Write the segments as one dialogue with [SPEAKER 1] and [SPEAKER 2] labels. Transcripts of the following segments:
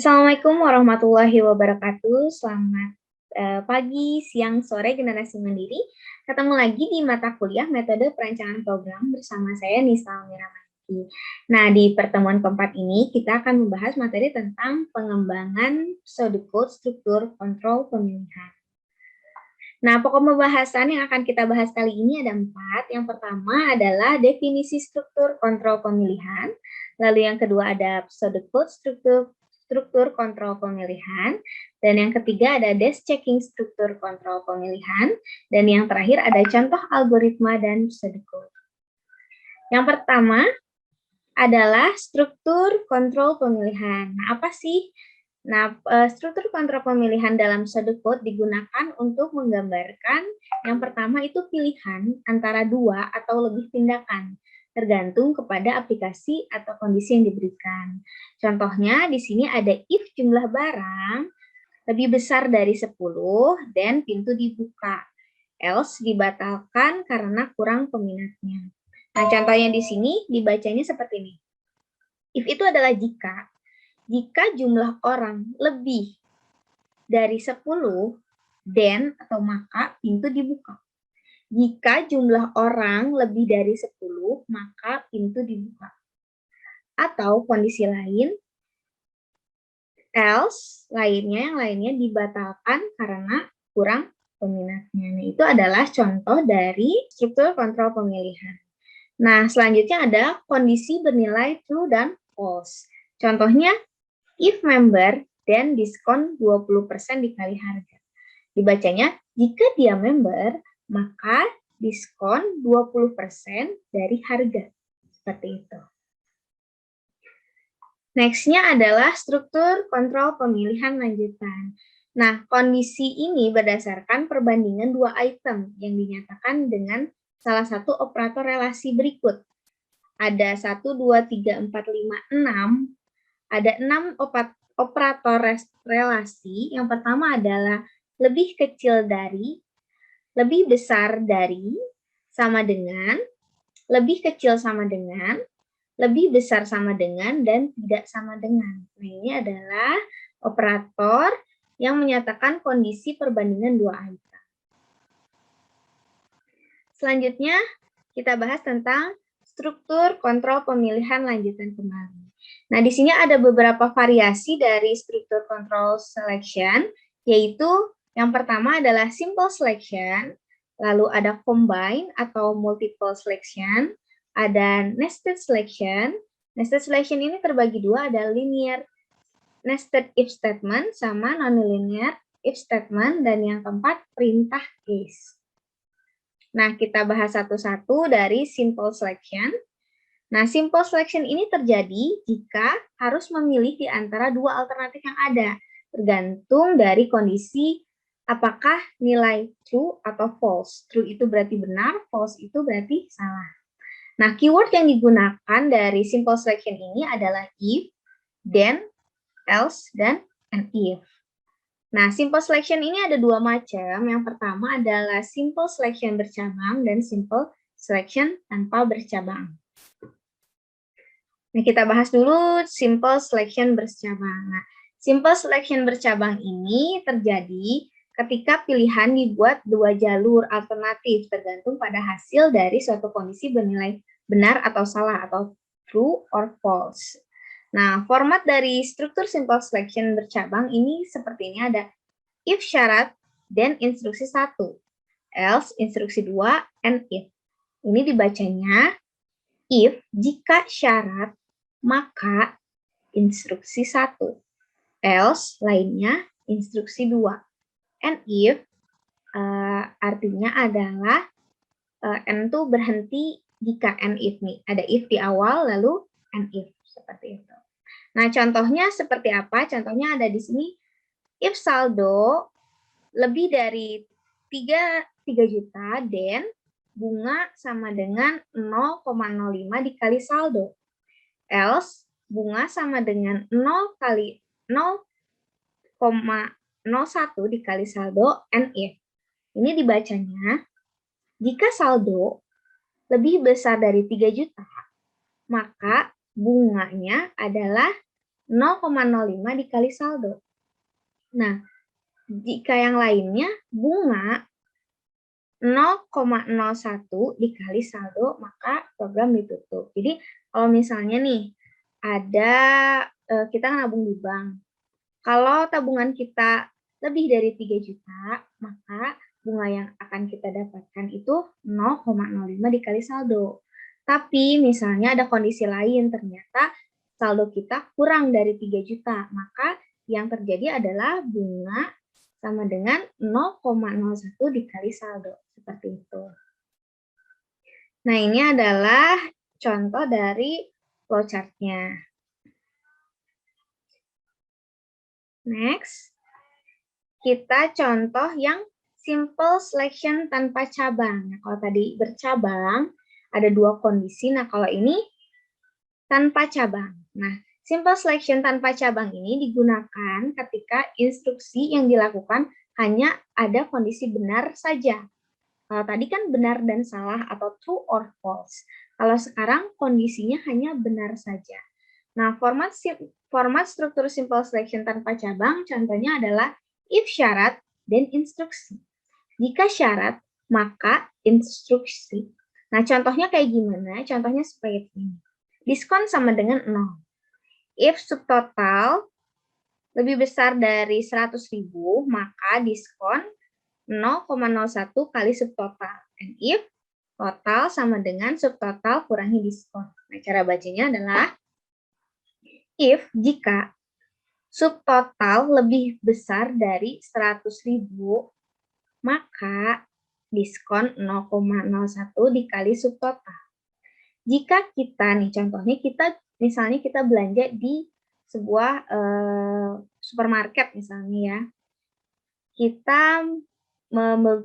[SPEAKER 1] Assalamualaikum warahmatullahi wabarakatuh. Selamat pagi, siang, sore generasi mandiri. Ketemu lagi di mata kuliah metode perancangan program bersama saya Nisa Almiramanti. Nah, di pertemuan keempat ini kita akan membahas materi tentang pengembangan pseudocode struktur kontrol pemilihan. Nah, pokok pembahasan yang akan kita bahas kali ini ada 4. Yang pertama adalah definisi struktur kontrol pemilihan. Lalu yang kedua ada pseudocode struktur kontrol pemilihan. Dan yang ketiga ada desk checking struktur kontrol pemilihan. Dan yang terakhir ada contoh algoritma dan pseudocode. Yang pertama adalah struktur kontrol pemilihan. Nah, apa sih? Nah, struktur kontrol pemilihan dalam pseudocode digunakan untuk menggambarkan yang pertama itu pilihan antara 2 atau lebih tindakan, tergantung kepada aplikasi atau kondisi yang diberikan. Contohnya di sini ada if jumlah barang lebih besar dari 10, dan pintu dibuka. Else dibatalkan karena kurang peminatnya. Nah, contohnya di sini dibacanya seperti ini. If itu adalah jika jumlah orang lebih dari 10, then atau maka pintu dibuka. Jika jumlah orang lebih dari 10, maka pintu dibuka. Atau kondisi lain, else, yang lainnya dibatalkan karena kurang peminatnya. Nah, itu adalah contoh dari struktur kontrol pemilihan. Nah, selanjutnya ada kondisi bernilai true dan false. Contohnya, if member, then diskon 20% dikali harga. Dibacanya, jika dia member, maka diskon 20% dari harga. Seperti itu. Next-nya adalah struktur kontrol pemilihan lanjutan. Nah, kondisi ini berdasarkan perbandingan 2 item yang dinyatakan dengan salah satu operator relasi berikut. Ada 1, 2, 3, 4, 5, 6. Ada 6 operator relasi. Yang pertama adalah lebih kecil dari, lebih besar dari, sama dengan, lebih kecil sama dengan, lebih besar sama dengan, dan tidak sama dengan. Nah, ini adalah operator yang menyatakan kondisi perbandingan 2 item. Selanjutnya, kita bahas tentang struktur kontrol pemilihan lanjutan kembali. Nah, di sini ada beberapa variasi dari struktur control selection, yaitu yang pertama adalah simple selection, lalu ada combine atau multiple selection, ada nested selection. Nested selection ini terbagi dua, ada linear nested if statement sama non-linear if statement, dan yang keempat perintah case. Nah, kita bahas satu-satu dari simple selection. Nah, simple selection ini terjadi jika harus memilih di antara 2 alternatif yang ada, tergantung dari kondisi apakah nilai true atau false. True itu berarti benar, false itu berarti salah. Nah, keyword yang digunakan dari simple selection ini adalah if, then, else, dan and if. Nah, simple selection ini ada 2 macam. Yang pertama adalah simple selection bercabang dan simple selection tanpa bercabang. Nah, kita bahas dulu simple selection bercabang. Nah, simple selection bercabang ini terjadi ketika pilihan dibuat 2 jalur alternatif tergantung pada hasil dari suatu kondisi bernilai benar atau salah atau true or false. Nah, format dari struktur simple selection bercabang ini seperti ini, ada if syarat, then instruksi 1, else instruksi 2, and if. Ini dibacanya if jika syarat, maka instruksi 1, else lainnya instruksi 2, and if artinya adalah and itu berhenti jika and if nih, ada if di awal lalu and if, seperti itu. Nah, contohnya seperti apa? Contohnya ada di sini, if saldo lebih dari 3 juta, then bunga sama dengan 0,05 dikali saldo. Else, bunga sama dengan 0 kali 0,01 dikali saldo and if. Ini dibacanya, jika saldo lebih besar dari 3 juta, maka bunganya adalah 0,05 dikali saldo. Nah, jika yang lainnya bunga 0,01 dikali saldo, maka program ditutup. Jadi kalau misalnya nih ada kita nabung di bank. Kalau tabungan kita lebih dari 3 juta, maka bunga yang akan kita dapatkan itu 0,05 dikali saldo. Tapi misalnya ada kondisi lain, ternyata saldo kita kurang dari 3 juta, maka yang terjadi adalah bunga sama dengan 0,01 dikali saldo. Seperti itu. Nah, ini adalah contoh dari flowchart-nya. Next, kita contoh yang simple selection tanpa cabang. Nah, kalau tadi bercabang, ada dua kondisi. Nah, kalau ini tanpa cabang. Nah, simple selection tanpa cabang ini digunakan ketika instruksi yang dilakukan hanya ada kondisi benar saja. Kalau tadi kan benar dan salah atau true or false. Kalau sekarang kondisinya hanya benar saja. Nah, format struktur simple selection tanpa cabang contohnya adalah if syarat dan instruksi. Jika syarat, maka instruksi. Nah, contohnya kayak gimana? Contohnya seperti ini. Diskon sama dengan 0. If subtotal lebih besar dari 100.000, maka diskon 0,01 kali subtotal. And if total sama dengan subtotal kurangi diskon. Nah, cara bacanya adalah if jika subtotal lebih besar dari 100.000, maka diskon 0,01 dikali subtotal. Jika kita nih contohnya misalnya kita belanja di sebuah supermarket misalnya ya. Kita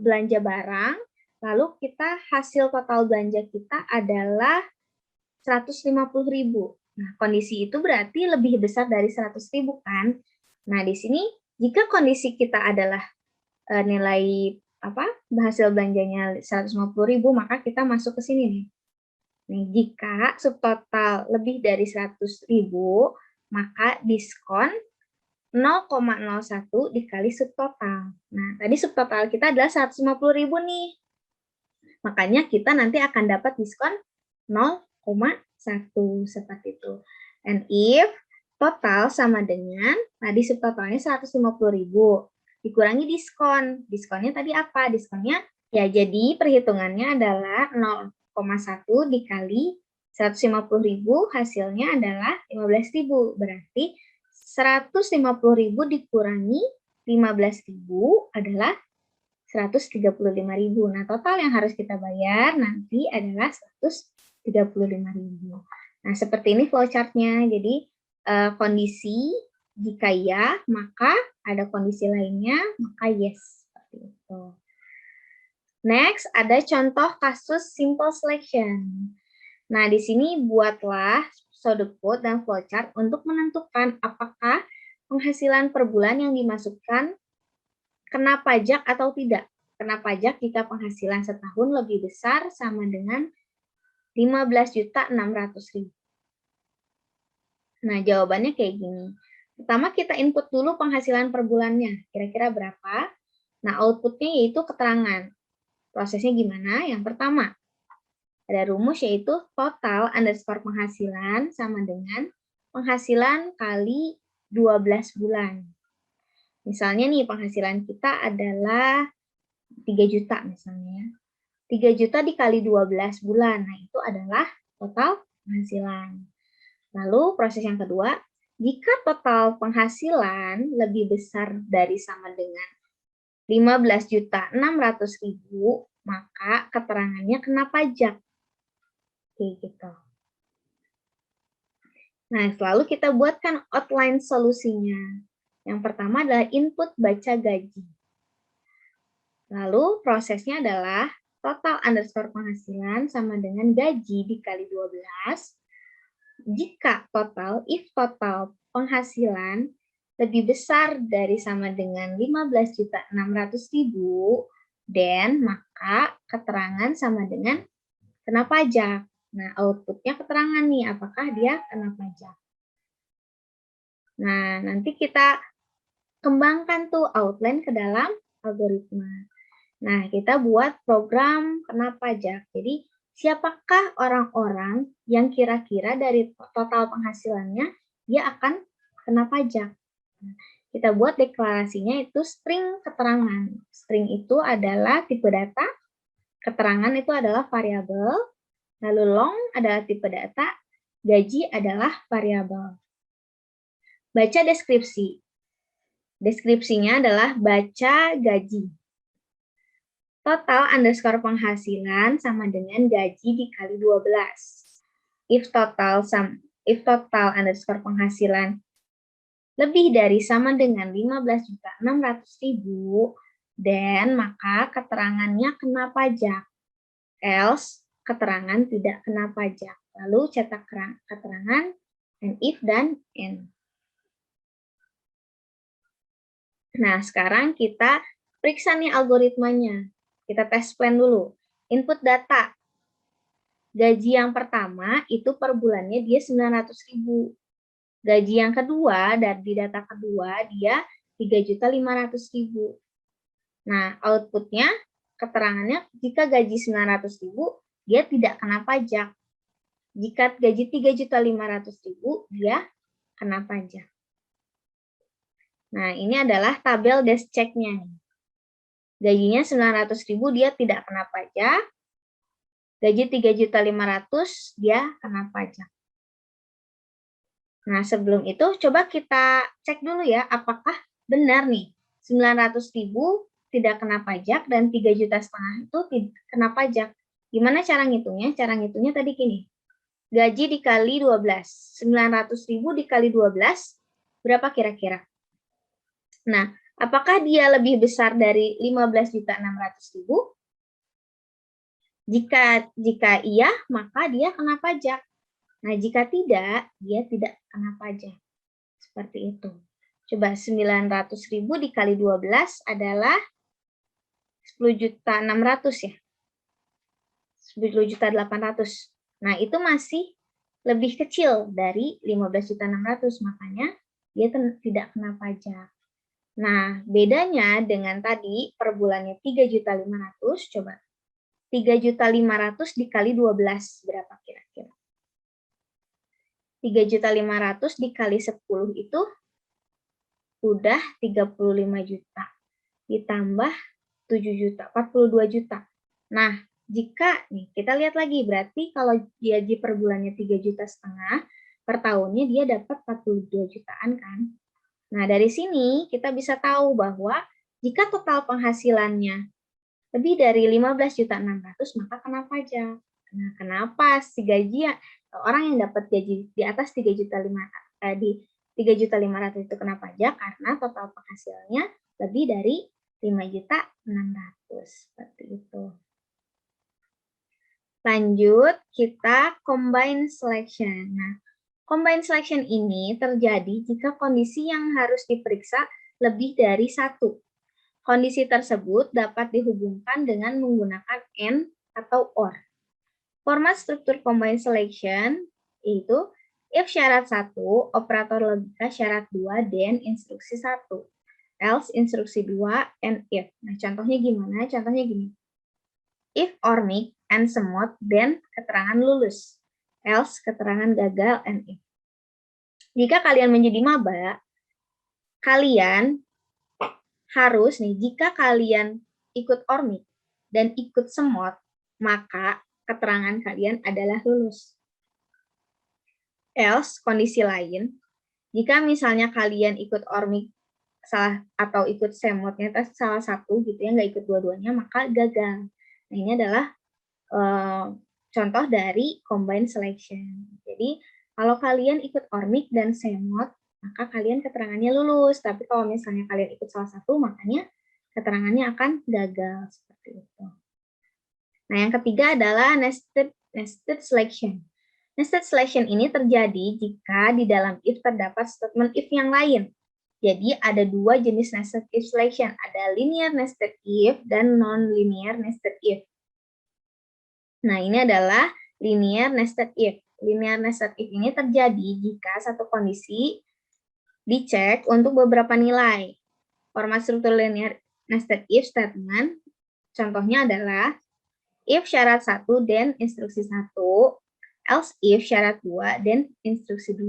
[SPEAKER 1] belanja barang, lalu kita hasil total belanja kita adalah 150.000. Nah, kondisi itu berarti lebih besar dari 100.000 kan? Nah, di sini jika kondisi kita adalah nilai hasil belanjanya 150.000, maka kita masuk ke sini nih. Nih, jika subtotal lebih dari 100.000, maka diskon 0,01 dikali subtotal. Nah, tadi subtotal kita adalah 150.000 nih. Makanya kita nanti akan dapat diskon 0,1 seperti itu. And if total sama dengan, tadi subtotalnya 150.000, dikurangi diskon. Diskonnya tadi apa? Diskonnya ya jadi perhitungannya adalah 0,1 dikali 150.000, hasilnya adalah 15.000. Berarti 150.000 dikurangi 15.000 adalah 135.000. Nah, total yang harus kita bayar nanti adalah 135.000. Nah, seperti ini flowchart-nya. Jadi, kondisi jika ya, maka ada kondisi lainnya, maka yes. Seperti itu. Next, ada contoh kasus simple selection. Nah, di sini buatlah pseudocode dan flowchart untuk menentukan apakah penghasilan per bulan yang dimasukkan kena pajak atau tidak. Kena pajak jika penghasilan setahun lebih besar sama dengan 15.600.000. Nah, jawabannya kayak gini. Pertama kita input dulu penghasilan per bulannya, kira-kira berapa. Nah, outputnya yaitu keterangan. Prosesnya gimana? Yang pertama, ada rumus yaitu total underscore penghasilan sama dengan penghasilan kali 12 bulan. Misalnya nih penghasilan kita adalah 3 juta misalnya. 3 juta dikali 12 bulan. Nah, itu adalah total penghasilan. Lalu proses yang kedua, jika total penghasilan lebih besar dari sama dengan 15.600.000, maka keterangannya kena pajak. Oke, gitu. Nah, selalu kita buatkan outline solusinya. Yang pertama adalah input baca gaji. Lalu prosesnya adalah total underscore penghasilan sama dengan gaji dikali 12. Jika total, if total penghasilan lebih besar dari sama dengan 15.600.000, dan maka keterangan sama dengan kena pajak. Nah, outputnya keterangan nih, apakah dia kena pajak. Nah, nanti kita kembangkan tuh outline ke dalam algoritma. Nah, kita buat program kena pajak. Jadi, siapakah orang-orang yang kira-kira dari total penghasilannya dia akan kena pajak? Nah, kita buat deklarasinya itu string keterangan. String itu adalah tipe data, keterangan itu adalah variabel, lalu long adalah tipe data, gaji adalah variabel. Baca deskripsi. Deskripsinya adalah baca gaji. Total underscore penghasilan sama dengan gaji dikali 12. If total underscore penghasilan lebih dari sama dengan 15.600.000, then maka keterangannya kena pajak. Else, keterangan tidak kena pajak. Lalu cetak keterangan and if dan and. Nah, sekarang kita periksa nih algoritmanya. Kita tes plan dulu. Input data. Gaji yang pertama itu per bulannya dia 900.000. Gaji yang kedua di data kedua dia 3.500.000. Nah, outputnya keterangannya jika gaji 900.000 dia tidak kena pajak. Jika gaji 3.500.000 dia kena pajak. Nah, ini adalah tabel desk check-nya. Gajinya 900.000 dia tidak kena pajak. Gaji 3.500.000 dia kena pajak. Nah, sebelum itu coba kita cek dulu ya apakah benar nih 900.000 tidak kena pajak dan 3,5 juta itu kena pajak. Gimana cara ngitungnya? Cara ngitungnya tadi gini. Gaji dikali 12. 900.000 dikali 12 berapa kira-kira? Nah, apakah dia lebih besar dari 15.600.000? Jika iya, maka dia kena pajak. Nah, jika tidak, dia tidak kena pajak. Seperti itu. Coba 900.000 dikali 12 adalah 10.600.000 ya. 10.800.000. Nah, itu masih lebih kecil dari 15.600.000, makanya dia tidak kena pajak. Nah, bedanya dengan tadi per bulannya 3.500.000, coba 3.500.000 dikali 12 berapa kira-kira? 3.500.000 dikali 10 itu udah 35 juta. Ditambah 7 juta, 42 juta. Nah, jika nih kita lihat lagi, berarti kalau gaji per bulannya 3,5 juta, per tahunnya dia dapat 42 jutaan kan. Nah, dari sini kita bisa tahu bahwa jika total penghasilannya lebih dari 15.600.000 maka kena pajak. Nah, kenapa si gaji orang yang dapat gaji di atas 3.500.000 itu kena pajak? Karena total penghasilannya lebih dari 5.600.000 seperti itu. Lanjut, kita combine selection. Nah, combine selection ini terjadi jika kondisi yang harus diperiksa lebih dari satu. Kondisi tersebut dapat dihubungkan dengan menggunakan AND atau OR. Format struktur combine selection yaitu if syarat 1, operator logika syarat 2, then instruksi 1. Else instruksi 2, and if. Nah, contohnya gimana? Contohnya gini. If OR-MIG and semut, then keterangan lulus. Else keterangan gagal and if. Jika kalian menjadi maba, kalian harus nih, jika kalian ikut OR-MIG dan ikut semut, maka keterangan kalian adalah lulus. Else, kondisi lain, jika misalnya kalian ikut OR-MIG atau ikut semutnya salah satu gitu ya, nggak ikut dua-duanya, maka gagal. Nah, ini adalah contoh dari combine selection. Jadi, kalau kalian ikut OR-MIG dan semut, maka kalian keterangannya lulus. Tapi kalau misalnya kalian ikut salah satu, makanya keterangannya akan gagal. Seperti itu. Nah, yang ketiga adalah nested selection. Nested selection ini terjadi jika di dalam if terdapat statement if yang lain. Jadi, ada dua jenis nested if selection. Ada linear nested if dan non-linear nested if. Nah, ini adalah linear nested if. Linear nested if ini terjadi jika satu kondisi dicek untuk beberapa nilai. Format struktur linear nested if statement, contohnya adalah if syarat 1 dan instruksi 1, else if syarat 2 dan instruksi 2,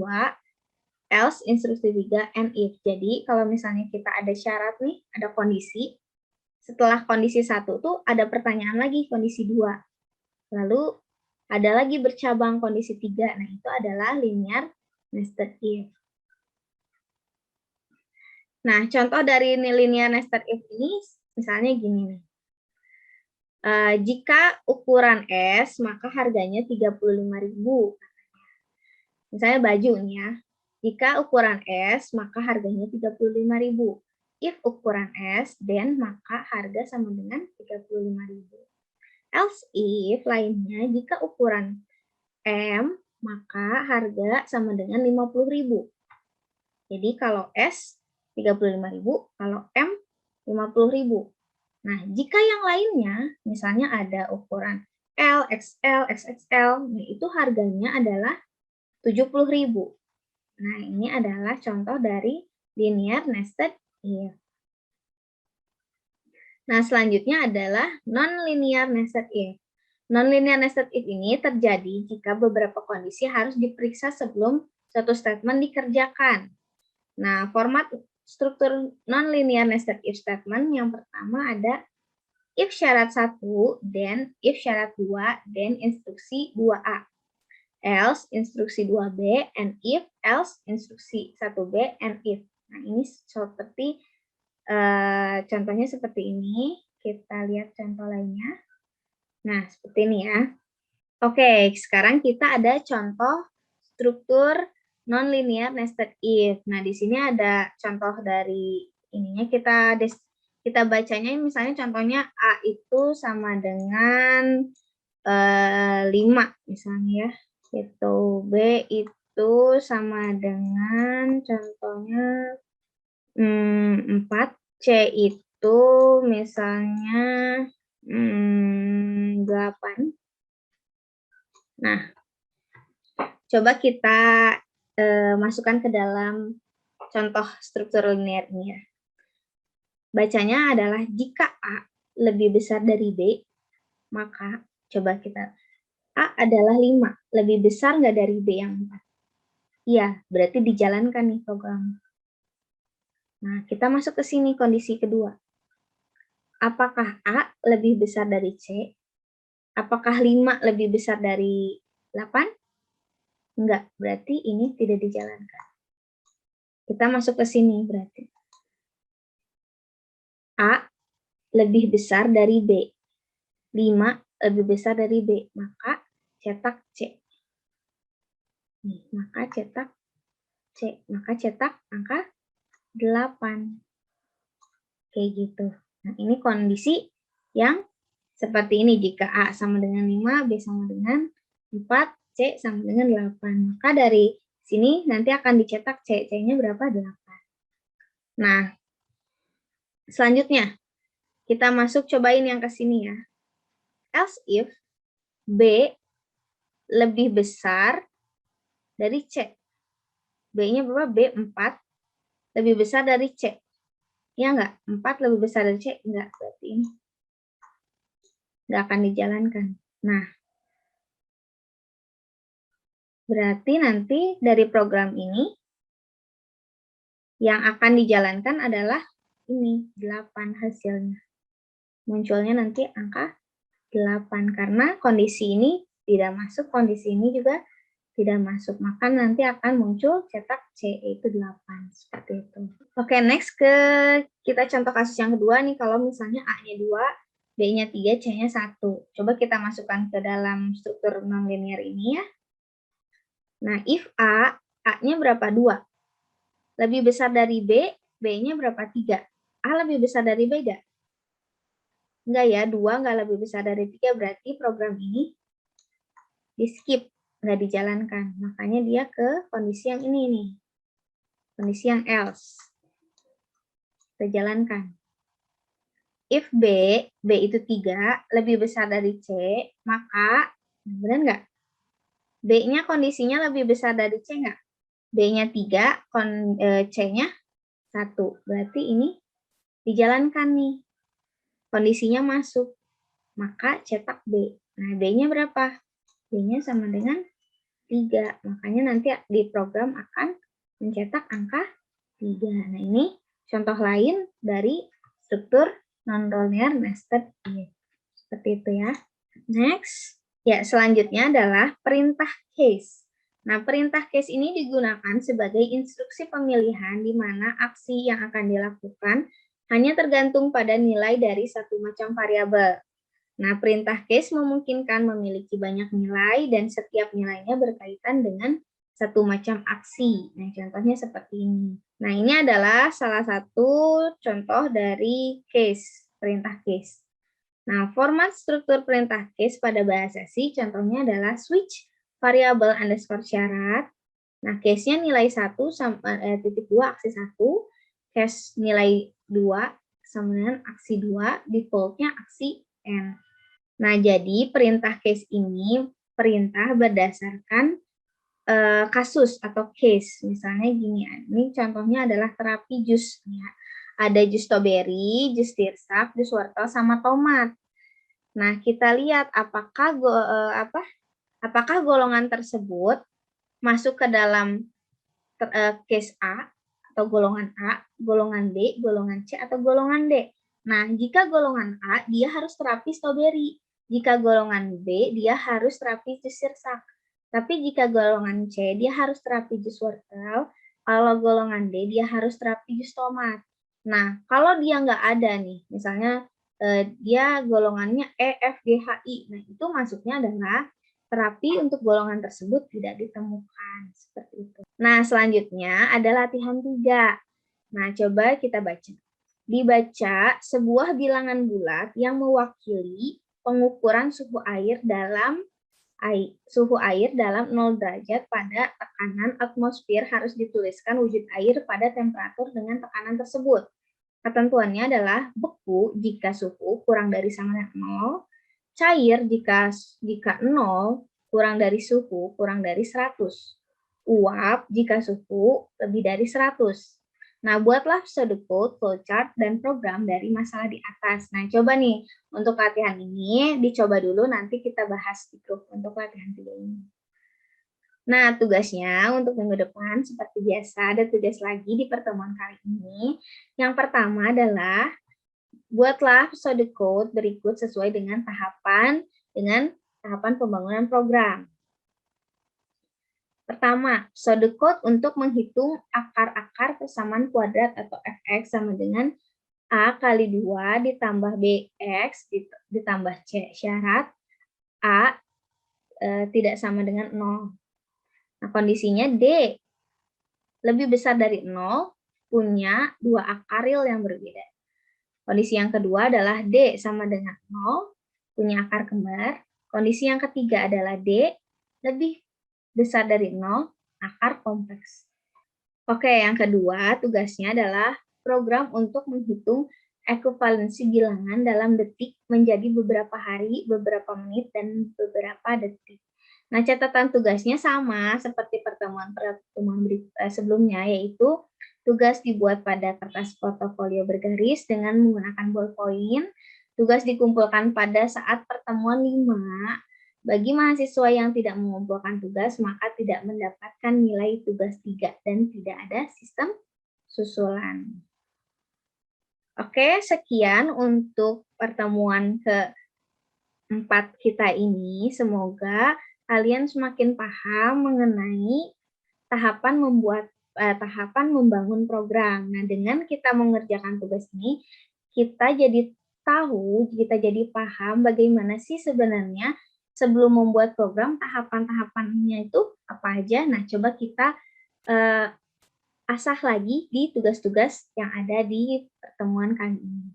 [SPEAKER 1] else instruksi 3, and if. Jadi kalau misalnya kita ada syarat nih, ada kondisi, setelah kondisi 1 tuh ada pertanyaan lagi kondisi 2. Lalu ada lagi bercabang kondisi 3. Nah, itu adalah linear nested if. Nah, contoh dari linear nested if ini misalnya gini nih. Jika ukuran S, maka harganya 35.000. Misalnya baju nih ya. Jika ukuran S, maka harganya 35.000. If ukuran S, then maka harga sama dengan 35.000. Else if lainnya, jika ukuran M, maka harga sama dengan 50.000. Jadi kalau S 35.000, kalau M 50.000. Nah, jika yang lainnya, misalnya ada ukuran L, XL, XXL, nah itu harganya adalah 70.000. Nah, ini adalah contoh dari linear nested if. Nah, selanjutnya adalah non-linear nested if. Non-linear nested if ini terjadi jika beberapa kondisi harus diperiksa sebelum suatu statement dikerjakan. Nah, format struktur non-linear nested if statement yang pertama ada if syarat 1, then if syarat 2, then instruksi 2A. Else instruksi 2B, and if else instruksi 1B, and if. Nah, ini seperti contohnya seperti ini. Kita lihat contoh lainnya. Nah, seperti ini ya. Oke, sekarang kita ada contoh struktur non-linear nested if. Nah, di sini ada contoh dari ininya, kita bacanya misalnya contohnya A itu sama dengan 5 misalnya ya. Itu B itu sama dengan contohnya 4, C itu misalnya 8. Nah, coba kita masukkan ke dalam contoh struktur linear ini ya. Bacanya adalah jika A lebih besar dari B, maka coba kita, A adalah 5, lebih besar nggak dari B yang 4? Iya, berarti dijalankan nih program. Nah, kita masuk ke sini kondisi kedua. Apakah A lebih besar dari C? Apakah 5 lebih besar dari 8? Enggak, berarti ini tidak dijalankan. Kita masuk ke sini berarti. A lebih besar dari B. 5 lebih besar dari B, maka cetak C. Nih, maka cetak C. Maka cetak angka 8. Kayak gitu. Nah, ini kondisi yang seperti ini. Jika A sama dengan 5, B sama dengan 4, C sama dengan 8. Maka dari sini nanti akan dicetak C. C-nya berapa? 8. Nah, selanjutnya, kita masuk cobain yang ke sini ya. Else if B lebih besar dari C. B-nya berapa? B 4 lebih besar dari C. Ya enggak? 4 lebih besar dari C? Enggak. Berarti ini enggak akan dijalankan. Nah, berarti nanti dari program ini yang akan dijalankan adalah ini, 8 hasilnya. Munculnya nanti angka 8, karena kondisi ini tidak masuk, kondisi ini juga tidak masuk. Maka nanti akan muncul cetak C, yaitu 8. Seperti itu. Oke, next kita contoh kasus yang kedua nih, kalau misalnya A-nya 2, B-nya 3, C-nya 1. Coba kita masukkan ke dalam struktur nonlinear ini ya. Nah, if A, A-nya berapa? 2. Lebih besar dari B, B-nya berapa? 3. A lebih besar dari B enggak? Enggak ya, 2 enggak lebih besar dari 3, berarti program ini di-skip, enggak dijalankan. Makanya dia ke kondisi yang ini nih. Kondisi yang else. Kita jalankan. If B, B itu 3, lebih besar dari C, maka, benar enggak? B-nya kondisinya lebih besar dari C enggak? B-nya 3, C-nya 1. Berarti ini dijalankan nih. Kondisinya masuk. Maka cetak B. Nah, B-nya berapa? B-nya sama dengan 3. Makanya nanti di program akan mencetak angka 3. Nah, ini contoh lain dari struktur non-linear nested if. Seperti itu ya. Next, ya selanjutnya adalah perintah case. Nah, perintah case ini digunakan sebagai instruksi pemilihan di mana aksi yang akan dilakukan hanya tergantung pada nilai dari satu macam variabel. Nah, perintah case memungkinkan memiliki banyak nilai dan setiap nilainya berkaitan dengan satu macam aksi. Nah, contohnya seperti ini. Nah, ini adalah salah satu contoh dari case, perintah case. Nah, format struktur perintah case pada bahasa C contohnya adalah switch variabel underscore syarat. Nah, case-nya nilai 1 sama titik 2 aksi 1, case nilai 2 sama dengan aksi 2, default-nya aksi N. Nah, jadi perintah case ini perintah berdasarkan kasus atau case. Misalnya gini, ini contohnya adalah terapi jus. Ya. Ada jus strawberry, jus tirsak, jus wortel, sama tomat. Nah, kita lihat apakah golongan tersebut masuk ke dalam case A atau golongan A, golongan B, golongan C, atau golongan D. Nah, jika golongan A, dia harus terapi strawberry. Jika golongan B, dia harus terapi jus sirsak. Tapi jika golongan C, dia harus terapi jus wortel. Kalau golongan D, dia harus terapi jus tomat. Nah, kalau dia nggak ada nih, misalnya dia golongannya E, F, G, H, I. Nah, itu masuknya adalah terapi untuk golongan tersebut tidak ditemukan. Seperti itu. Nah, selanjutnya ada latihan 3. Nah, coba kita baca. Dibaca sebuah bilangan bulat yang mewakili pengukuran suhu air dalam 0 derajat pada tekanan atmosfer harus dituliskan wujud air pada temperatur dengan tekanan tersebut. Ketentuannya adalah beku jika suhu kurang dari sama dengan 0, cair jika 0 kurang dari suhu kurang dari 100, uap jika suhu lebih dari 100. Nah, buatlah pseudocode, flowchart, dan program dari masalah di atas. Nah, coba nih, untuk latihan ini dicoba dulu, nanti kita bahas di grup untuk latihan 3 ini. Nah, tugasnya untuk minggu depan seperti biasa ada tugas lagi di pertemuan kali ini. Yang pertama adalah buatlah pseudocode berikut sesuai dengan tahapan pembangunan program. Pertama, pseudocode untuk menghitung akar-akar persamaan kuadrat atau fx sama dengan A kali 2 ditambah bx ditambah c syarat A tidak sama dengan 0. Nah, kondisinya D lebih besar dari 0, punya 2 akar real yang berbeda. Kondisi yang kedua adalah D sama dengan 0, punya akar kembar. Kondisi yang ketiga adalah D lebih besar dari 0, akar kompleks. Oke, yang kedua tugasnya adalah program untuk menghitung ekuivalensi bilangan dalam detik menjadi beberapa hari, beberapa menit, dan beberapa detik. Nah, catatan tugasnya sama seperti pertemuan sebelumnya, yaitu tugas dibuat pada kertas portofolio bergaris dengan menggunakan ballpoint. Tugas dikumpulkan pada saat pertemuan 5. Bagi mahasiswa yang tidak mengumpulkan tugas, maka tidak mendapatkan nilai tugas 3 dan tidak ada sistem susulan. Oke, sekian untuk pertemuan keempat kita ini. Semoga kalian semakin paham mengenai tahapan membangun program. Nah, dengan kita mengerjakan tugas ini, kita jadi tahu, kita jadi paham bagaimana sih sebenarnya sebelum membuat program, tahapan-tahapannya itu apa aja. Nah, coba kita asah lagi di tugas-tugas yang ada di pertemuan kali ini.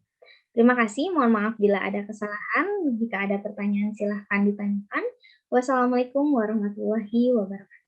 [SPEAKER 1] Terima kasih, mohon maaf bila ada kesalahan. Jika ada pertanyaan, silahkan ditanyakan. Wassalamualaikum warahmatullahi wabarakatuh.